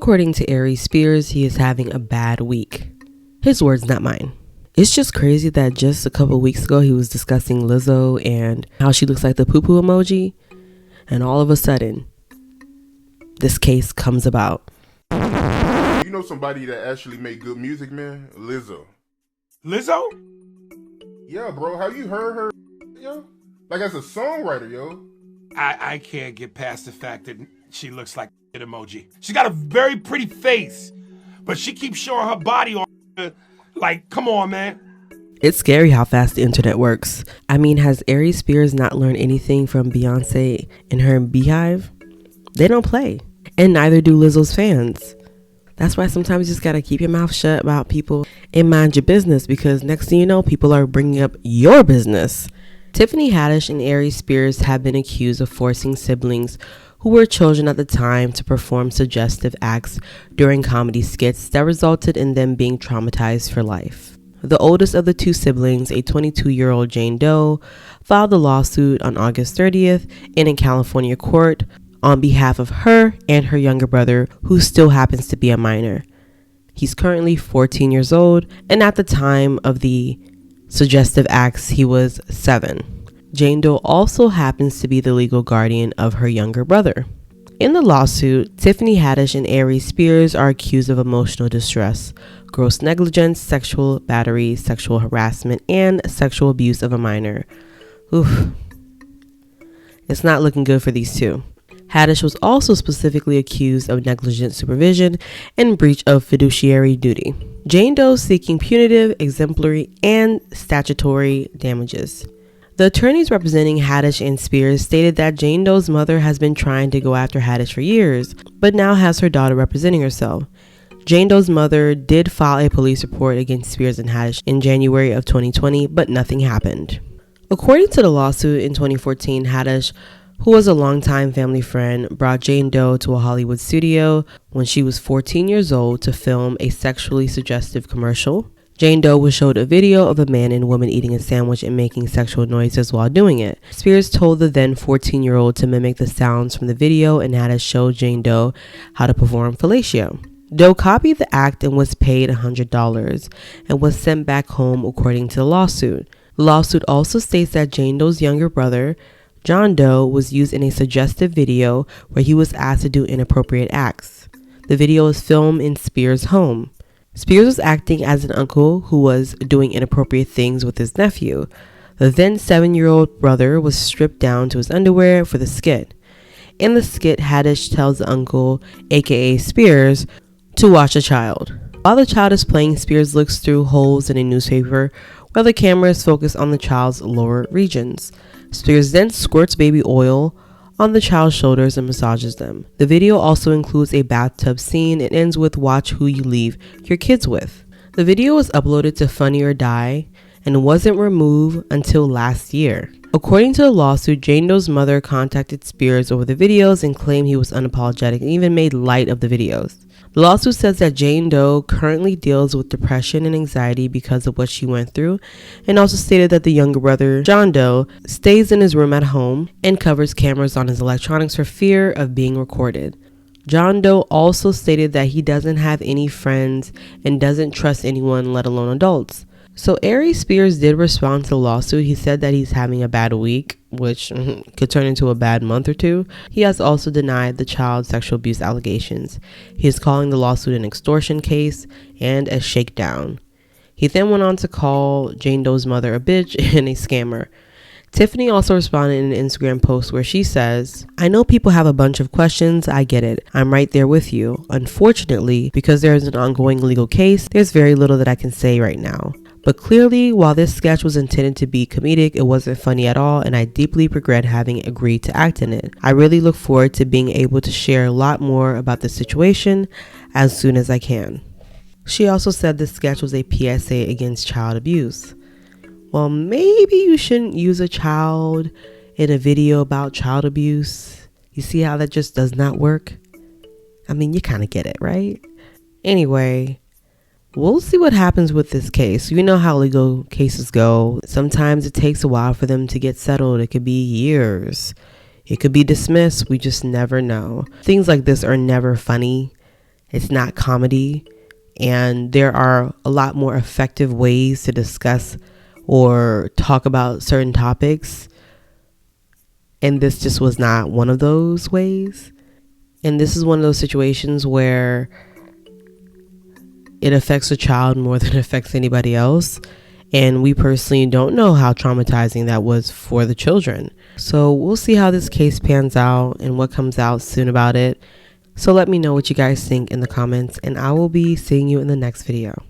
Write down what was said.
According to Aries Spears, he is having a bad week. His words, not mine. It's just crazy that just a couple weeks ago he was discussing Lizzo and how she looks like the poo-poo emoji, and all of a sudden this case comes about. You know somebody that actually make good music, man? Lizzo. Lizzo? Yeah, bro. Have you heard her, yo? Like, as a songwriter, yo. I can't get past the fact that she looks like an emoji. She's got a very pretty face, but she keeps showing her body on. Like, come on, man. It's scary how fast the internet works. I mean, has Aries Spears not learned anything from Beyonce and her Beehive? They don't play. And neither do Lizzo's fans. That's why sometimes you just gotta keep your mouth shut about people and mind your business, because next thing you know, people are bringing up your business. Tiffany Haddish and Aries Spears have been accused of forcing siblings who were children at the time to perform suggestive acts during comedy skits that resulted in them being traumatized for life. The oldest of the two siblings, a 22-year-old Jane Doe, filed the lawsuit on August 30th in a California court on behalf of her and her younger brother, who still happens to be a minor. He's currently 14 years old, and at the time of the suggestive acts, he was 7. Jane Doe also happens to be the legal guardian of her younger brother. In the lawsuit, Tiffany Haddish and Aries Spears are accused of emotional distress, gross negligence, sexual battery, sexual harassment, and sexual abuse of a minor. Oof. It's not looking good for these two. Haddish was also specifically accused of negligent supervision and breach of fiduciary duty. Jane Doe seeking punitive, exemplary, and statutory damages. The attorneys representing Haddish and Spears stated that Jane Doe's mother has been trying to go after Haddish for years, but now has her daughter representing herself. Jane Doe's mother did file a police report against Spears and Haddish in January of 2020, but nothing happened. According to the lawsuit in 2014, Haddish, who was a longtime family friend, brought Jane Doe to a Hollywood studio when she was 14 years old to film a sexually suggestive commercial. Jane Doe was showed a video of a man and woman eating a sandwich and making sexual noises while doing it. Spears told the then 14-year-old to mimic the sounds from the video, and Haddish showed Jane Doe how to perform fellatio. Doe copied the act and was paid $100 and was sent back home, according to the lawsuit. The lawsuit also states that Jane Doe's younger brother, John Doe, was used in a suggestive video where he was asked to do inappropriate acts. The video was filmed in Spears' home. Spears was acting as an uncle who was doing inappropriate things with his nephew. The then 7-year-old brother was stripped down to his underwear for the skit. In the skit, Haddish tells the uncle, aka Spears, to watch the child. While the child is playing, Spears looks through holes in a newspaper while the camera is focused on the child's lower regions. Spears then squirts baby oil on the child's shoulders and massages them. The video also includes a bathtub scene and ends with "Watch who you leave your kids with." The video was uploaded to Funny or Die and wasn't removed until last year. According to the lawsuit, Jane Doe's mother contacted Spears over the videos and claimed he was unapologetic and even made light of the videos. The lawsuit says that Jane Doe currently deals with depression and anxiety because of what she went through, and also stated that the younger brother, John Doe, stays in his room at home and covers cameras on his electronics for fear of being recorded. John Doe also stated that he doesn't have any friends and doesn't trust anyone, let alone adults. So Aries Spears did respond to the lawsuit. He said that he's having a bad week, which could turn into a bad month or two. He has also denied the child sexual abuse allegations. He is calling the lawsuit an extortion case and a shakedown. He then went on to call Jane Doe's mother a bitch and a scammer. Tiffany also responded in an Instagram post where she says, "I know people have a bunch of questions. I get it. I'm right there with you. Unfortunately, because there is an ongoing legal case, there's very little that I can say right now. But clearly, while this sketch was intended to be comedic, it wasn't funny at all, and I deeply regret having agreed to act in it. I really look forward to being able to share a lot more about the situation as soon as I can." She also said the sketch was a PSA against child abuse. Well, maybe you shouldn't use a child in a video about child abuse. You see how that just does not work? I mean, you kind of get it, right? Anyway, we'll see what happens with this case. You know how legal cases go. Sometimes it takes a while for them to get settled. It could be years. It could be dismissed. We just never know. Things like this are never funny. It's not comedy. And there are a lot more effective ways to discuss or talk about certain topics. And this just was not one of those ways. And this is one of those situations where it affects a child more than it affects anybody else. And we personally don't know how traumatizing that was for the children. So we'll see how this case pans out and what comes out soon about it. So let me know what you guys think in the comments, and I will be seeing you in the next video.